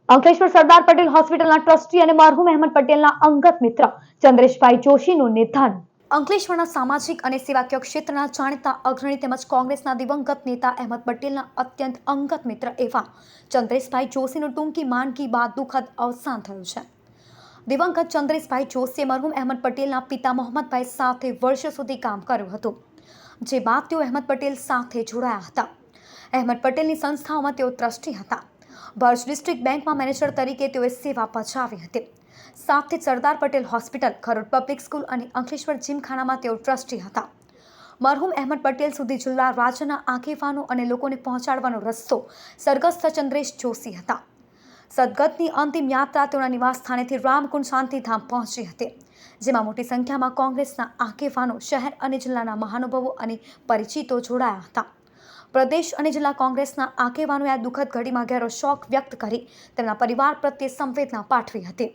અંકલેશ્વર સરદાર પટેલ હોસ્પિટલના ટ્રસ્ટી અને મરહુમ અહેમદ પટેલના અંગત મિત્ર ચંદ્રેશભાઈ જોશીનું નિધન. અંકલેશ્વરના સામાજિક અને સેવાકીય ક્ષેત્રના જાણીતા અગ્રણી તેમજ કોંગ્રેસના દિવંગત નેતા અહેમદ પટેલના અત્યંત અંગત મિત્ર એવા ચંદ્રેશભાઈ જોશીનું ટૂંકી માંદગી બાદ દુઃખદ અવસાન થયું છે. દિવંગત ચંદ્રેશભાઈ જોશીએ મરહુમ અહેમદ પટેલના પિતા મોહમ્મદભાઈ સાથે વર્ષો સુધી કામ કર્યું હતું, જે બાદ તેઓ અહેમદ પટેલ સાથે જોડાયા હતા. અહેમદ પટેલની સંસ્થાઓમાં તેઓ ટ્રસ્ટી હતા. ભરૂચ ડિસ્ટ્રિક્ટ બેંકમાં મેનેજર તરીકે તેઓએ સેવા બજાવી હતી. સાથે જ Sardar Patel hospital, Kharod public school અને અંકલેશ્વર જીમખાનામાં તેઓ ટ્રસ્ટી હતા. મરહુમ અહેમદ પટેલ સુધી જિલ્લા રાજ્યના આગેવાનો અને લોકોને પહોંચાડવાનો રસ્તો સ્વર્ગસ્થ ચંદ્રેશ જોશી હતા. સદગતની અંતિમ યાત્રા તેઓના નિવાસ સ્થાનેથી રામકુંડ શાંતિધામ પહોંચી હતી, જેમાં મોટી સંખ્યામાં કોંગ્રેસના આગેવાનો, શહેર અને જિલ્લાના મહાનુભાવો અને પરિચિતો જોડાયા હતા. પ્રદેશ અને જિલ્લા કોંગ્રેસના આગેવાનોએ આ દુઃખદ ઘડીમાં ગહેરો શોક વ્યક્ત કરી તેમના પરિવાર પ્રત્યે સંવેદના પાઠવી હતી.